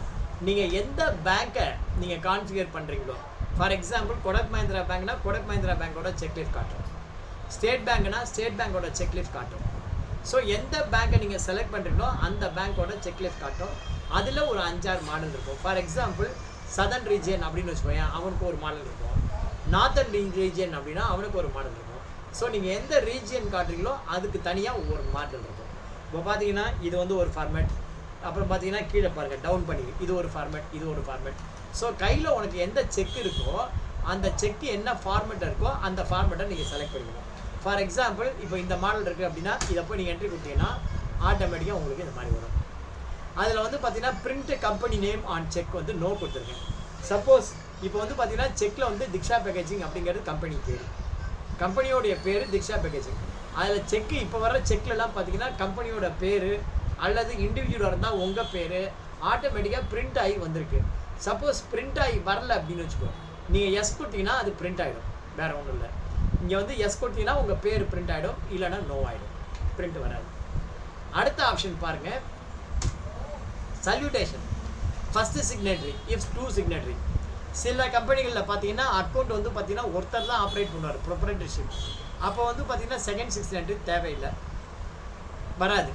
நீங்கள் எந்த பேங்க்கை நீங்கள் கான்ஃபிகர் பண்ணுறீங்களோ, ஃபார் எக்ஸாம்பிள் கொடக் மஹிந்திரா பேங்க்னா கொடக் மஹிந்திரா பேங்கோட செக்லிஸ்ட் காட்டும். ஸ்டேட் பேங்க்னா ஸ்டேட் பேங்கோட செக்லிஸ்ட் காட்டும். ஸோ எந்த பேங்க்கை நீங்கள் செலக்ட் பண்ணுறீங்களோ அந்த பேங்க்கோட செக்லிஸ்ட் காட்டும். அதில் ஒரு 5-6 மாடல் இருக்கும். ஃபார் எக்ஸாம்பிள் சதர்ன் ரீஜியன் அப்படின்னு வச்சுக்கோங்க, அவனுக்கு ஒரு மாடல் இருக்கும். நார்த்தன் ரீஜியன் அப்படின்னா அவனுக்கு ஒரு மாடல் இருக்கும். ஸோ நீங்கள் எந்த ரீஜியன் காட்டுறீங்களோ அதுக்கு தனியாக ஒவ்வொரு மாடல் இருக்கும். இப்போ பார்த்தீங்கன்னா இது வந்து ஒரு ஃபார்மேட். அப்புறம் பார்த்தீங்கன்னா கீழே பாருங்கள் டவுன் பண்ணி இது ஒரு ஃபார்மேட், இது ஒரு ஃபார்மேட். ஸோ கையில் உனக்கு எந்த செக் இருக்கோ அந்த செக்கு என்ன ஃபார்மேட் இருக்கோ அந்த ஃபார்மேட்டை நீங்கள் செலக்ட் பண்ணிக்கணும். ஃபார் எக்ஸாம்பிள் இப்போ இந்த மாடல் இருக்குது அப்படின்னா இதை போய் நீங்கள் என்ட்ரி கொடுத்தீங்கன்னா ஆட்டோமேட்டிக்காக உங்களுக்கு இந்த மாதிரி வரும். அதில் வந்து பார்த்தீங்கன்னா print company name on check வந்து நோ கொடுத்துருக்கேன். சப்போஸ் இப்போ வந்து பார்த்தீங்கன்னா செக்கில் வந்து திக்ஷா பேக்கேஜிங் அப்படிங்கிறது கம்பெனி பேர், கம்பெனியோடைய பேர் திக்ஷா பேக்கேஜிங். அதில் செக்கு இப்போ வர செக்லலாம் பார்த்தீங்கன்னா கம்பெனியோட பேர் அல்லது இண்டிவிஜுவலாக இருந்தால் உங்கள் பேர் ஆட்டோமேட்டிக்காக பிரிண்ட் ஆகி வந்திருக்கு. சப்போஸ் பிரிண்ட் ஆகி வரல அப்படின்னு வச்சுக்கோ, நீங்கள் எஸ் கொடுத்தீங்கன்னா அது பிரிண்ட் ஆகிடும், வேறு ஒன்றும் இல்லை. இங்கே வந்து எஸ் கொடுத்தீங்கன்னா உங்கள் பேர் பிரிண்ட் ஆகிடும், இல்லைனா நோ ஆகிடும், பிரிண்ட் வராது. அடுத்த ஆப்ஷன் பாருங்கள், salutation first signatory if 2 signatory. சில கம்பெனிகளில் பார்த்தீங்கன்னா அக்கௌண்ட் வந்து பார்த்தீங்கன்னா ஒருத்தர் தான் ஆப்ரேட் பண்ணுவார், ப்ரொப்ரைட்டர்ஷிப். அப்போ வந்து பார்த்தீங்கன்னா செகண்ட் சிக்னேட்ரி தேவையில்லை, வராது.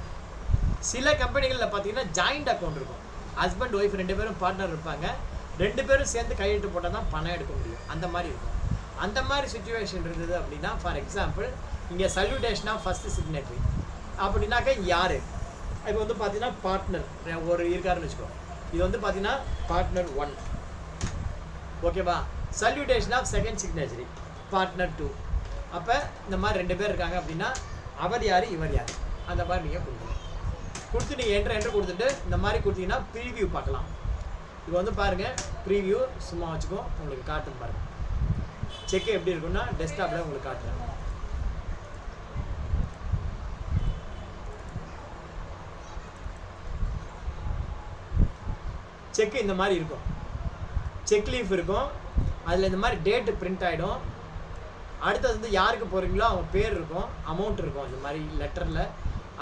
சில கம்பெனிகளில் பார்த்தீங்கன்னா ஜாயிண்ட் அக்கௌண்ட் இருக்கும். ஹஸ்பண்ட் ஒய்ஃப் 2 பேரும் பார்ட்னர் இருப்பாங்க, 2 பேரும் சேர்ந்து கையெழுத்து போட்டால் தான் பணம் எடுக்க முடியும், அந்த மாதிரி இருக்கும். அந்த மாதிரி சுச்சுவேஷன் இருந்தது அப்படின்னா ஃபார் எக்ஸாம்பிள் இங்கே சல்யூட்டேஷனாக ஃபஸ்ட்டு சிக்னேட்ரி அப்படின்னாக்கா யார்? இப்போ வந்து பார்த்தீங்கன்னா பார்ட்னர் ஒரு இருக்காருன்னு வச்சுக்கோ, இது வந்து பார்த்தீங்கன்னா பார்ட்னர் 1, ஓகேவா? Salutation of second signatory partner 2. அப்போ இந்த மாதிரி 2 பேர் இருக்காங்க அப்படின்னா அவர் யார் இவர் யார் அந்த மாதிரி நீங்கள் கொடுக்கணும். கொடுத்து நீங்கள் என்ட்ரு கொடுத்துட்டு இந்த மாதிரி கொடுத்தீங்கன்னா ப்ரீவியூ பார்க்கலாம். இப்போ வந்து பாருங்கள் ப்ரீவியூ சும்மா வச்சுக்கோ, உங்களுக்கு காட்டும் பாருங்கள். செக்கு எப்படி இருக்குன்னா டெஸ்க்டாப்பில் உங்களுக்கு காட்டுறேன். செக்கு இந்த மாதிரி இருக்கும், செக் லீஃப் இருக்கும், அதில் இந்த மாதிரி டேட்டு பிரிண்ட் ஆகிடும். அடுத்தது வந்து யாருக்கு போகிறீங்களோ அவங்க பேர் இருக்கும், அமௌண்ட் இருக்கும் இந்த மாதிரி லெட்டரில்.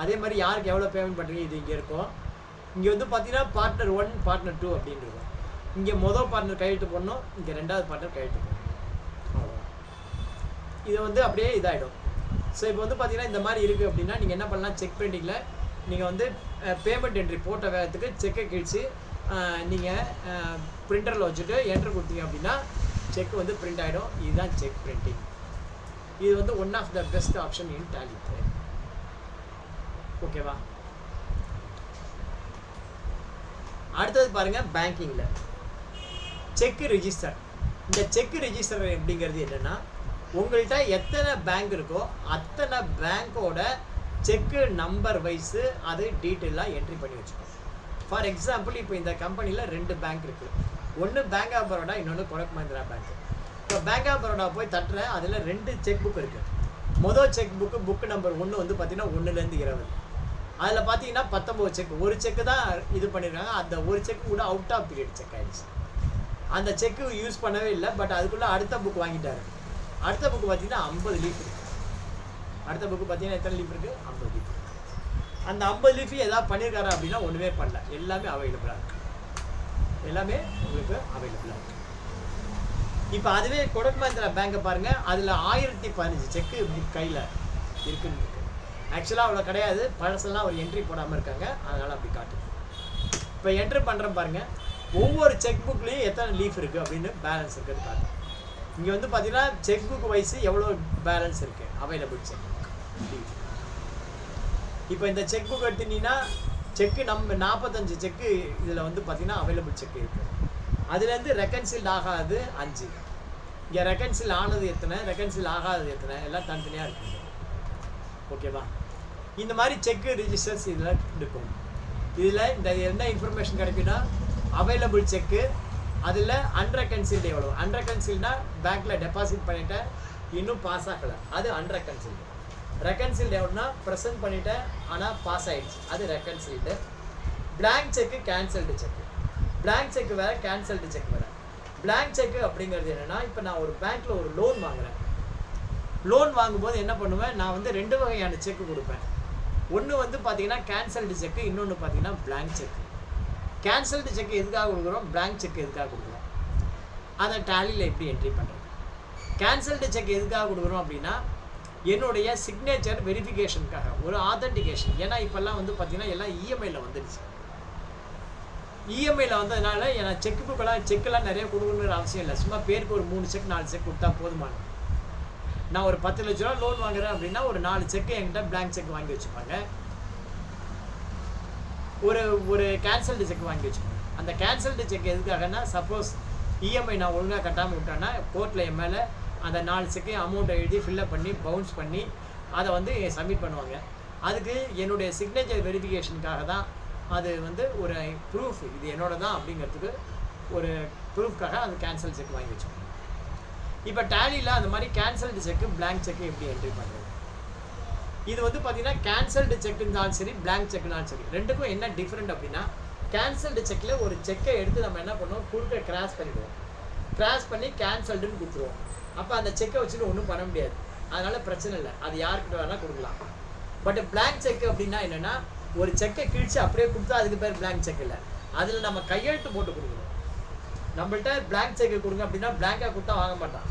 அதே மாதிரி யாருக்கு எவ்வளோ பேமெண்ட் பண்ணுறீங்க இது இங்கே இருக்கும். இங்கே வந்து பார்த்தீங்கன்னா பார்ட்னர் 1 பார்ட்னர் 2 அப்படின்னு இருக்கும். இங்கே மொதல் பார்ட்னர் கையெழுத்து போடணும், இங்கே 2வது பார்ட்னர் கையெழுத்து போடணும். அவ்வளோதான், இது வந்து அப்படியே இதாகிடும். ஸோ இப்போ வந்து பார்த்தீங்கன்னா இந்த மாதிரி இருக்குது அப்படின்னா நீங்கள் என்ன பண்ணலாம், செக் பிரிண்டிங்கில் நீங்கள் வந்து பேமெண்ட் என்ட்ரி போட்ட வேகத்துக்கு செக்கை கிழிச்சு நீங்கள் பிரிண்டரில் வச்சுட்டு என்ட்ரு கொடுத்தீங்க அப்படின்னா செக் வந்து பிரிண்ட் ஆகிடும். இதுதான் செக் பிரிண்டிங். இது வந்து one of the best option in tally. ஓகேவா? அடுத்தது பாருங்கள் பேங்கிங்கில் செக்கு ரிஜிஸ்டர். இந்த செக்கு ரிஜிஸ்டர் எப்படிங்கிறது என்னென்னா உங்கள்கிட்ட எத்தனை பேங்க் இருக்கோ அத்தனை பேங்க்கோட செக்கு நம்பர் வைஸு அது டீட்டெயிலாக என்ட்ரி பண்ணி வச்சுக்கோங்க. ஃபார் எக்ஸாம்பிள் இப்போ இந்த கம்பெனியில் 2 பேங்க் இருக்குது, ஒன்று பேங்க் ஆஃப் பரோடா, இன்னொன்று கொடக் மஹிந்திரா பேங்க். இப்போ பேங்க் ஆஃப் பரோடா போய் தட்டுறேன், அதில் 2 செக் புக் இருக்குது. மொதல் செக் புக்கு நம்பர் 1 வந்து பார்த்தீங்கன்னா 1லேருந்து 20. அதில் பார்த்தீங்கன்னா 19 செக், ஒரு செக்கு தான் இது பண்ணியிருக்காங்க. அந்த ஒரு செக்கு கூட அவுட் ஆஃப் பீரியட் செக் ஆகிடுச்சு, அந்த செக்கு யூஸ் பண்ணவே இல்லை. பட் அதுக்குள்ளே அடுத்த புக் வாங்கிட்டாரு. அடுத்த புக்கு பார்த்தீங்கன்னா 50 லீஃப் இருக்குது. அடுத்த புக்கு பார்த்தீங்கன்னா எத்தனை லீஃப் இருக்குது? 50 லீஃப். அந்த 50 லீஃபு எதாவது பண்ணியிருக்காரா அப்படின்னா ஒன்றுமே பண்ணல, எல்லாமே அவைலபிளாக இருக்குது, எல்லாமே உங்களுக்கு அவைலபிளாக இருக்குது. இப்போ அதுவே கொடக் மஹிந்திரா பேங்கை பாருங்கள், அதில் 1015 செக்கு புக் கையில் இருக்குன்னு இருக்கு. ஆக்சுவலாக அவ்வளோ கிடையாது, பழசெல்லாம் ஒரு என்ட்ரி போடாமல் இருக்காங்க, அதனால் அப்படி காட்டுது. இப்போ என்ட்ரு பண்ணுறேன் பாருங்கள், ஒவ்வொரு செக் புக்லேயும் எத்தனை லீஃப் இருக்குது அப்படின்னு பேலன்ஸ் இருக்குன்னு காட்டும். இங்கே வந்து பார்த்தீங்கன்னா செக் புக் வைஸ் எவ்வளோ பேலன்ஸ் இருக்குது அவைலபிள் செக் புக் லீஃப். இப்போ இந்த செக் புக் எடுத்துட்டீங்கன்னா செக்கு நம்ம 45 செக்கு இதில் வந்து பார்த்தீங்கன்னா அவைலபிள் செக் இருக்குது. அதுலேருந்து ரெக்கன்சில்ட் ஆகாது 5. இங்கே ரெக்கன்சில் ஆனது எத்தனை, ரெக்கன்சில் ஆகாதது எத்தனை, எல்லாம் தனித்தனியாக இருக்குது. ஓகேவா? இந்த மாதிரி செக்கு ரிஜிஸ்டர்ஸ் இதில் இருக்கும். இதில் இந்த என்ன இன்ஃபர்மேஷன் கிடைக்குன்னா அவைலபிள் செக்கு, அதில் அன்ரெக்கன்சில்டு எவ்வளோ. அன்ரெக்கன்சில்ட்னா பேங்க்கில் டெபாசிட் பண்ணிட்டேன் இன்னும் பாஸ் ஆகலை, அது அன்ரெக்கன்சில்டு. ரெக்கன்சில்டு எவ்வளோனா ப்ரெசென்ட் பண்ணிட்டேன் ஆனால் பாஸ் ஆகிடுச்சு, அது ரெக்கன்சில்டு. பிளாங்க் செக்கு கேன்சல்டு செக்கு. பிளாங்க் செக்கு வேறு, கேன்சல்டு செக் வேறு. பிளாங்க் செக்கு அப்படிங்கிறது என்னென்னா, இப்போ நான் ஒரு பேங்க்கில் ஒரு லோன் வாங்குகிறேன். லோன் வாங்கும்போது என்ன பண்ணுவேன், நான் வந்து 2 வகையான செக்கு கொடுப்பேன். ஒன்று வந்து பார்த்தீங்கன்னா கேன்சல்டு செக்கு, இன்னொன்று பார்த்தீங்கன்னா பிளாங்க் செக்கு. கேன்சல்டு செக்கு எதுக்காக கொடுக்குறோம், பிளாங்க் செக்கு எதுக்காக கொடுக்குறோம், அதை டேலியில் எப்படி என்ட்ரி பண்ணுறது. கேன்சல்டு செக் எதுக்காக கொடுக்குறோம் அப்படின்னா என்னுடைய சிக்னேச்சர் வெரிஃபிகேஷனுக்காக, ஒரு ஆத்தென்டிகேஷன். ஏன்னா இப்போல்லாம் வந்து பார்த்தீங்கன்னா எல்லாம் இஎம்ஐயில் வந்துடுச்சு. இஎம்ஐயில் வந்ததுனால எனக்கு செக் செக்கெல்லாம் நிறைய கொடுக்கணுங்கிற அவசியம் இல்லை. சும்மா பேருக்கு ஒரு 3 செக் 4 செக் கொடுத்தா போதுமான. நான் ஒரு 10 லட்ச ரூபா லோன் வாங்குறேன் அப்படின்னா ஒரு 4 செக்கு என்கிட்ட பிளாங்க் செக் வாங்கி வச்சுப்பாங்க, ஒரு கேன்சல்டு செக் வாங்கி வச்சுப்பாங்க. அந்த கேன்சல்டு செக் எதுக்காகனா, சப்போஸ் இஎம்ஐ நான் ஒழுங்காக கட்டாமல் விட்டேன்னா கோர்ட்டில் என் மேலே அந்த 4 செக்கு அமௌண்ட்டை எழுதி ஃபில்லப் பண்ணி பவுன்ஸ் பண்ணி அதை வந்து சப்மிட் பண்ணுவாங்க. அதுக்கு என்னுடைய சிக்னேச்சர் வெரிஃபிகேஷனுக்காக தான், அது வந்து ஒரு ப்ரூஃப் இது என்னோட தான் அப்படிங்கிறதுக்கு ஒரு ப்ரூஃப்காக அந்த கேன்சல் செக் வாங்கி வச்சுக்கோங்க. இப்போ டேலியில் அந்த மாதிரி கேன்சல்டு செக்கு பிளாங்க் செக்கு எப்படி என்ட்ரி பண்ணுறது. இது வந்து பார்த்தீங்கன்னா கேன்சல்டு செக்குனாலும் சரி பிளாங்க் செக்குனாலும் சரி, ரெண்டுக்கும் என்ன டிஃப்ரெண்ட் அப்படின்னா, கேன்சல்டு செக்கில் ஒரு செக்கை எடுத்து நம்ம என்ன பண்ணுவோம், குறுக்க கிராஸ் பண்ணிடுவோம். கிராஸ் பண்ணி கேன்சல்டுன்னு கொடுத்துருவோம். அப்போ அந்த செக்கை வச்சுட்டு ஒன்றும் பண்ண முடியாது, அதனால் பிரச்சனை இல்லை, அது யாருக்கிட்ட வேணால் கொடுக்கலாம். பட் பிளாங்க் செக்கு அப்படின்னா என்னென்னா, ஒரு செக்கை கிழிச்சு அப்படியே கொடுத்தா அதுக்கு பேர் பிளாங்க் செக் இல்லை, அதில் நம்ம கையெழுத்து போட்டு கொடுக்கணும். நம்மள்கிட்ட பிளாங்க் செக்கு கொடுங்க அப்படின்னா பிளாங்காக கொடுத்தா வாங்க மாட்டான்.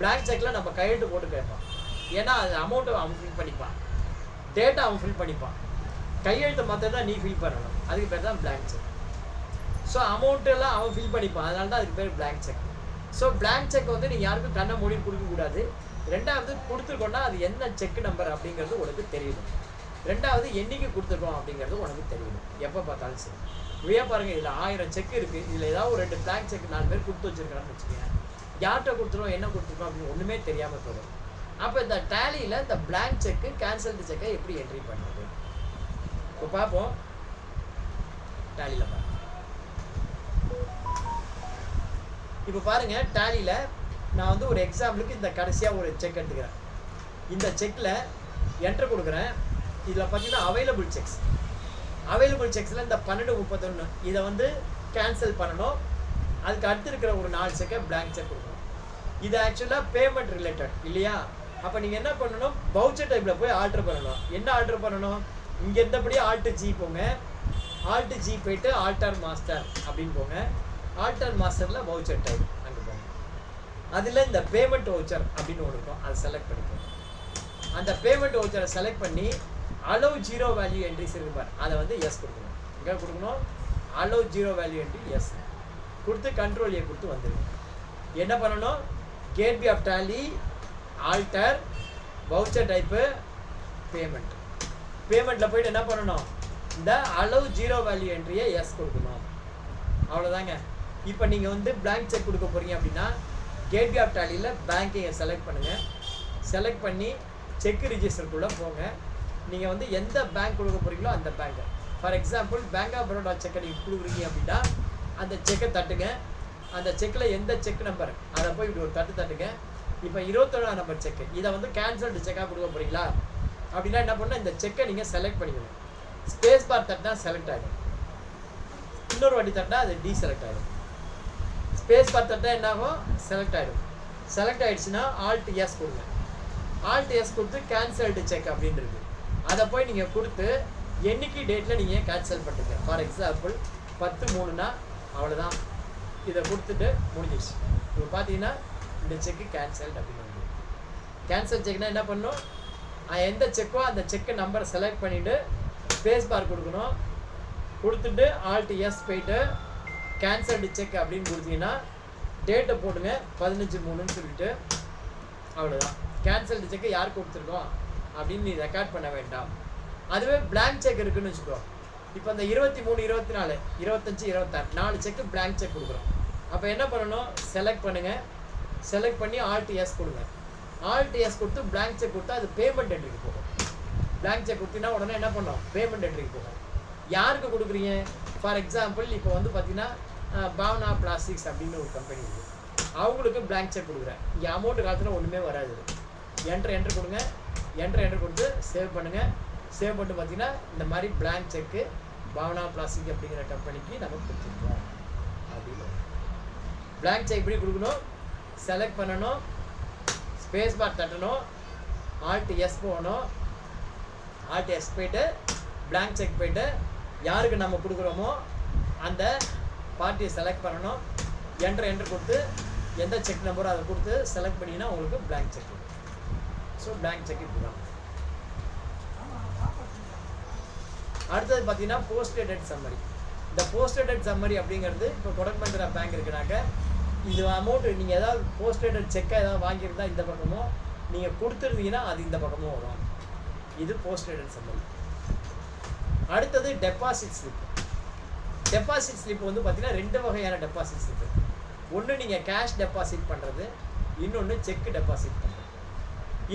பிளாங்க் செக்கில் நம்ம கையெழுத்து போட்டு கேட்பான். ஏன்னா அது அமௌண்ட்டை அவன் ஃபில் பண்ணிப்பான், டேட்டா அவன் ஃபில் பண்ணிப்பான், கையெழுத்தை மாத்திரம் நீ ஃபில் பண்ணணும், அதுக்கு பேர் தான் பிளாங்க் செக். ஸோ அமௌண்ட்டெல்லாம் அவன் ஃபில் பண்ணிப்பான், அதனால தான் அதுக்கு பேர் blank cheque. So blank cheque வந்து நீங்கள் யாருக்கும் கண்ணை மூடி கொடுக்கக்கூடாது. ரெண்டாவது கொடுத்துருக்கோன்னா அது என்ன செக் நம்பர் அப்படிங்கிறது உனக்கு தெரியணும். ரெண்டாவது என்னைக்கு கொடுத்துருக்கோம் அப்படிங்கிறது உனக்கு தெரியணும், எப்போ பார்த்தாலும் சரி. இவையா பாருங்கள், இதில் 1000 செக் இருக்குது, இதில் ஏதாவது ஒரு 2 பிளாங்க் செக் 4 பேர் கொடுத்து வச்சுருக்கான்னு வச்சுக்கோங்க, யார்கிட்ட கொடுத்துருவோம் என்ன கொடுத்துருக்கோம் அப்படின்னு ஒன்றுமே தெரியாமல் போயிடும். அப்போ இந்த டேலியில் இந்த பிளாங்க் செக்கு கேன்சல்டு செக்கை எப்படி என்ட்ரி பண்ணுறது இப்போ பார்ப்போம். டேலியில் பாருங்கள், இப்போ பாருங்கள் டேலியில் நான் வந்து ஒரு எக்ஸாம்பிளுக்கு இந்த கடைசியாக ஒரு செக் எடுத்துக்கிறேன். இந்த செக்கில் என்ட்ரு கொடுக்குறேன். இதில் பார்த்தீங்கன்னா அவைலபிள் செக்ஸில் இந்த 1231 இதை வந்து கேன்சல் பண்ணணும். அதுக்கு அடுத்து இருக்கிற ஒரு 4 செக்கை பிளாங்க் செக் கொடுக்கணும். இது ஆக்சுவலாக பேமெண்ட் ரிலேட்டட் இல்லையா? அப்போ நீங்கள் என்ன பண்ணணும், வவுச்சர் டைப்பில் போய் ஆல்ட்ரு பண்ணணும். என்ன ஆல்ட்ரு பண்ணணும், இங்கே இருந்தபடியே ஆல்ட்டு ஜி போங்க, ஆல்ட்டு ஜி போயிட்டு ஆல்டர் மாஸ்டர் அப்படின்னு போங்க. ஆல்டர் மாஸ்டரில் வவுச்சர் டைப் அங்கே போங்க. அதில் இந்த பேமெண்ட் வவுச்சர் அப்படின்னு ஒன்று இருக்கும், அதை செலக்ட் பண்ணிக்கோங்க. அந்த பேமெண்ட் வவுச்சரை செலக்ட் பண்ணி அலோவ் 0 வேல்யூ என்ட்ரிஸ் இருப்பார், அதை வந்து எஸ் கொடுக்கணும். எங்கே கொடுக்கணும், அலோவ் 0 வேல்யூ என்ட்ரி எஸ் கொடுத்து கண்ட்ரோல் ஏ கொடுத்து வந்துடுங்க. என்ன பண்ணணும், gateway of Tally, alter, voucher type, பேமெண்ட்டில் போய்ட்டு என்ன பண்ணணும், இந்த அலோவ் 0 வேல்யூ என்ட்ரியை எஸ் கொடுக்கணும். அவ்வளோதாங்க. இப்போ நீங்கள் வந்து பிளாங்க் செக் கொடுக்க போகிறீங்க அப்படின்னா கேட்வே ஆஃப் டேலியில் பேங்கிங்கை செலக்ட் பண்ணுங்கள். செலக்ட் பண்ணி செக் ரிஜிஸ்டருக்குள்ளே போங்க. நீங்கள் வந்து எந்த பேங்க் கொடுக்க போகிறீங்களோ அந்த பேங்க்கை, for example bank of Baroda செக்கை நீங்கள் கொடுக்குறீங்க அப்படின்னா அந்த செக்கை தட்டுங்க. அந்த செக்கில் எந்த செக் நம்பர் அதை போய் இப்படி ஒரு தட்டுங்க. இப்போ 21ஆம் நம்பர் செக்கு, இதை வந்து கேன்சல்டு செக்காக கொடுக்க போகிறீங்களா அப்படின்னா என்ன பண்ணால் இந்த செக்கை நீங்கள் செலக்ட் பண்ணிக்கணும். ஸ்பேஸ் பார் தட்டினா செலக்ட் ஆகிடும், இன்னொரு வாட்டி தட்டினா அது டீசெலக்ட் ஆகிடும். ஸ்பேஸ் பார் தட்டினா என்ன ஆகும், செலக்ட் ஆகிடும். செலக்ட் ஆகிடுச்சுன்னா ஆல்ட் எஸ் கொடுங்க. ஆல்ட் எஸ் கொடுத்து கேன்சல்டு செக் அப்படின்றது அதை போய் நீங்கள் கொடுத்து என்னைக்கு டேட்டில் நீங்கள் கேன்சல் பண்ணுறீங்க. ஃபார் எக்ஸாம்பிள் 10/3னா அவ்வளோதான், இதை கொடுத்துட்டு முடிஞ்சிடுச்சு. இப்போ பார்த்தீங்கன்னா இந்த செக்கு கேன்சல்டு அப்படின்னு வந்து கேன்சல் செக்னா என்ன பண்ணணும், எந்த செக்கோ அந்த செக்கு நம்பரை செலக்ட் பண்ணிவிட்டு ஸ்பேஸ் பார் கொடுக்கணும். கொடுத்துட்டு ஆல்ட் எஸ் போயிட்டு கேன்சல்டு செக் அப்படின்னு கொடுத்தீங்கன்னா டேட்டை போடுங்க 15/3ன்னு சொல்லிட்டு அவ்வளோதான். கேன்சல்டு செக்கை யார் கொடுத்துருக்கோம் அப்படின்னு நீ ரெக்கார்ட் பண்ண வேண்டாம். அதுவே பிளாங்க் செக் இருக்குன்னு வச்சுக்கோ. இப்போ அந்த 23, 24, 25, 26 4 செக்கு பிளாங்க் செக் கொடுக்குறோம். அப்போ என்ன பண்ணணும், செலக்ட் பண்ணுங்கள். செலக்ட் பண்ணி Alt S கொடுங்க. Alt S கொடுத்து பிளாங்க் செக் கொடுத்தா அது பேமெண்ட் என்ட்ரிக்கு போகும். பிளாங்க் செக் கொடுத்தீங்கன்னா உடனே என்ன பண்ணோம், பேமெண்ட் என்ட்ரிக்கு போகும். யாருக்கு கொடுக்குறீங்க? ஃபார் எக்ஸாம்பிள் இப்போ வந்து பார்த்தீங்கன்னா பாவனா பிளாஸ்டிக்ஸ் அப்படின்னு ஒரு கம்பெனி இருக்குது. அவங்களுக்கு பிளாங்க் செக் கொடுக்குறேன். இங்கே அமௌண்ட் காலத்தில் ஒன்றுமே வராது. என்ட்ரு கொடுங்க. என்ட்ரு கொடுத்து சேவ் பண்ணுங்கள். சேவ் பண்ணிட்டு பார்த்தீங்கன்னா இந்த மாதிரி பிளாங்க் செக்கு பாவனா பிளாஸ்டிக் அப்படிங்கிற கம்பெனிக்கு நம்ம கொடுத்துருக்கோம் அப்படின்னு. பிளாங்க் செக் எப்படி கொடுக்கணும், செலக்ட் பண்ணணும், ஸ்பேஸ் பார் தட்டணும், Alt S போகணும். Alt S போயிட்டு பிளாங்க் செக் போயிட்டு யாருக்கு நம்ம கொடுக்குறோமோ அந்த பார்ட்டியை செலக்ட் பண்ணணும். என்ட்ரு கொடுத்து எந்த செக் நம்பரோ அதை கொடுத்து செலக்ட் பண்ணிங்கன்னா உங்களுக்கு blank cheque. So blank cheque இப்படி தான். அடுத்தது பார்த்தீங்கன்னா போஸ்டேடட் சம்மரி. இந்த போஸ்டேடட் சம்மரி அப்படிங்கிறது இப்போ கொடக் மஹிந்திரா பேங்க் இருக்குனாக்க இது அமௌண்ட்டு நீங்கள் ஏதாவது போஸ்டேடட் செக்கை ஏதாவது வாங்கியிருந்தா இந்த பக்கமோ நீங்கள் கொடுத்துருந்தீங்கன்னா அது இந்த பக்கமும் வரும். இது போஸ்டேடட் சம்மரி. அடுத்தது டெபாசிட் ஸ்லிப். டெபாசிட் ஸ்லிப் வந்து பார்த்தீங்கன்னா 2 வகையான டெபாசிட் ஸ்லிப்பு. ஒன்று நீங்கள் கேஷ் டெபாசிட் பண்ணுறது, இன்னொன்று செக்கு டெபாசிட் பண்ணுறது.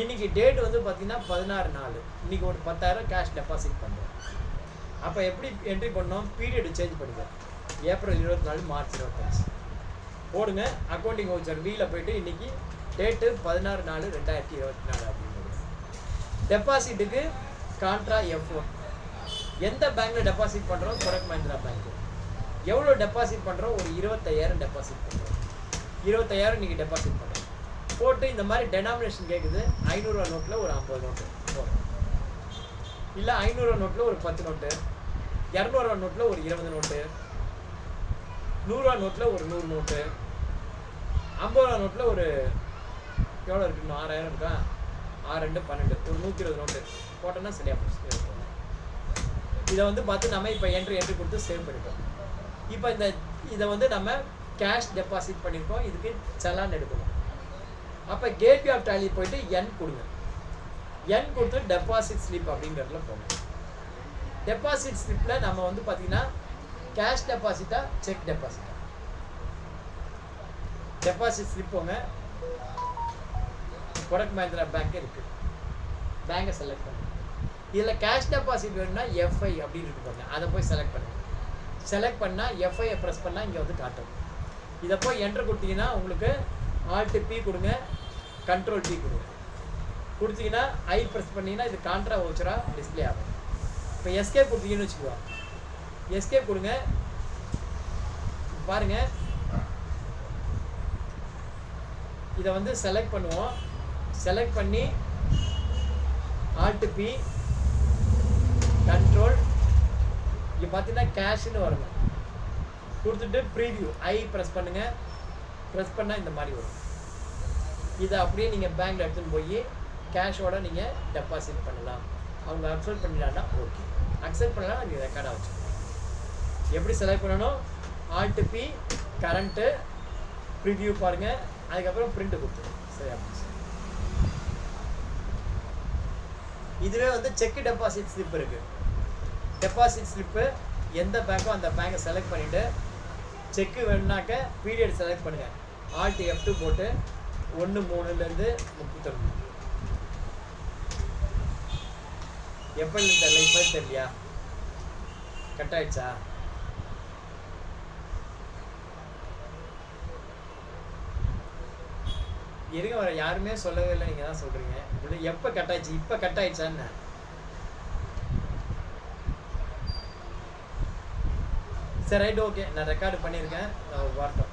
இன்றைக்கி டேட் வந்து பார்த்தீங்கன்னா 16/4. இன்றைக்கி ஒரு 10,000 கேஷ் டெபாசிட் பண்ணுறோம். அப்போ எப்படி என்ட்ரி பண்ணோம், பீரியடு சேஞ்ச் பண்ணிக்கோ. ஏப்ரல் 24, மார்ச் 25 போடுங்க. அக்கௌண்டிங் வவுச்சர் வீல போயிட்டு இன்றைக்கி டேட்டு 16/4/2024 அப்படின்னு. டெபாசிட்டுக்கு கான்ட்ரா F1. எந்த பேங்க்கில் டெபாசிட் பண்ணுறோம், கொடக் மஹிந்திரா பேங்க்கு. எவ்வளோ டெபாசிட் பண்ணுறோம், ஒரு 25,000 டெபாசிட் பண்ணுறோம். 25,000 இன்றைக்கி டெபாசிட் பண்ணுறோம். போட்டு இந்த மாதிரி டெனாமினேஷன் கேட்குது. 500 ரூபா நோட்டில் ஒரு 50 நோட்டு போடுறோம். இல்லை 500 ரூபா நோட்டில் ஒரு 10 நோட்டு, 200 ரூபா நோட்டில் ஒரு 20 நோட்டு, 100 ரூபா நோட்டில் ஒரு 100 நோட்டு, 50 ரூபா நோட்டில் ஒரு எவ்வளோ இருக்கு, இன்னும் 6,000 இருக்கா, 6 2 12, ஒரு 120 நோட்டு போட்டோன்னா சரியாக போச்சு. இதை வந்து பார்த்து நம்ம இப்போ என்ட்ரி கொடுத்து சேவ் பண்ணிட்டோம். இப்போ இதை வந்து நம்ம கேஷ் டெபாசிட் பண்ணியிருக்கோம். இதுக்கு சலான் எடுக்கணும். அப்போ கேட்வே ஆஃப் டாலி போயிட்டு N கொடுங்க. N கொடுத்து டெபாசிட் ஸ்லிப் அப்படிங்கிறதுல போகணும். டெபாசிட் ஸ்லிப்பில் நம்ம வந்து பார்த்தீங்கன்னா கேஷ் டெபாசிட்டா செக் டெபாசிட்டா. டெபாசிட் ஸ்லிப் போங்க. கொடக் மஹிந்திரா பேங்க் இருக்குது. பேங்கை செலக்ட் பண்ணுங்க. இதில் கேஷ் டெபாசிட் வேணும்னா FI அப்படின்னு இருக்கு பாருங்க, அதை போய் செலக்ட் பண்ணுங்க. செலக்ட் பண்ணால் FIயை ப்ரெஸ் பண்ணால் இங்கே வந்து காட்டும். இதை போய் என்ட்ரு கொடுத்தீங்கன்னா உங்களுக்கு Alt P கொடுங்க, Ctrl P கொடுங்க. கொடுத்தீங்கன்னா ஐ ப்ரெஸ் பண்ணிங்கன்னா இது கான்ட்ரா வவுச்சராக டிஸ்பிளே ஆகும். இப்போ எஸ்கேப் கொடுத்தீங்கன்னு வச்சுக்குவோம். எஸ்கேப் கொடுங்க. பாருங்கள், இதை வந்து செலக்ட் பண்ணுவோம். செலக்ட் பண்ணி Alt P Ctrl இங்கே பார்த்தீங்கன்னா கேஷ்னு வரணும். கொடுத்துட்டு ப்ரீவியூ ஐ ப்ரெஸ் பண்ணுங்கள். ப்ரெஸ் பண்ணால் இந்த மாதிரி வரும். இதை அப்படியே நீங்கள் பேங்க்கில் எடுத்துன்னு போய் கேஷோட நீங்கள் டெபாசிட் பண்ணலாம். அவங்க அக்செப்ட் பண்ணிட்டாங்கன்னா ஓகே, அக்செப்ட் பண்ணலாம் நீங்கள் ரெக்கார்டாக வச்சுக்கணும். எப்படி செலக்ட் பண்ணணும், Alt P கரண்ட்டு ப்ரிவியூ பாருங்கள், அதுக்கப்புறம் பிரிண்ட் கொடுத்துருங்க. சரி, அப்படி இதுவே வந்து செக் டெபாசிட் ஸ்லிப் இருக்குது. டெபாசிட் ஸ்லிப்பு எந்த பேங்க்கோ அந்த பேங்கை செலக்ட் பண்ணிவிட்டு செக்கு வேணுனாக்க பீரியட் செலக்ட் பண்ணுங்கள். Alt F2 போட்டு 1/3 31 எப்போ தெரியல, இப்போ தெரியலையா, கட் ஆயிடுச்சா? இருங்க, வர யாருமே சொல்லவே இல்லை, நீங்கள் தான் சொல்கிறீங்க. எப்போ கட் ஆயிடுச்சு, இப்போ கட் ஆயிடுச்சான்னு. சரி, ரைட், ஓகே, நான் ரெக்கார்டு பண்ணியிருக்கேன், வரட்டும்.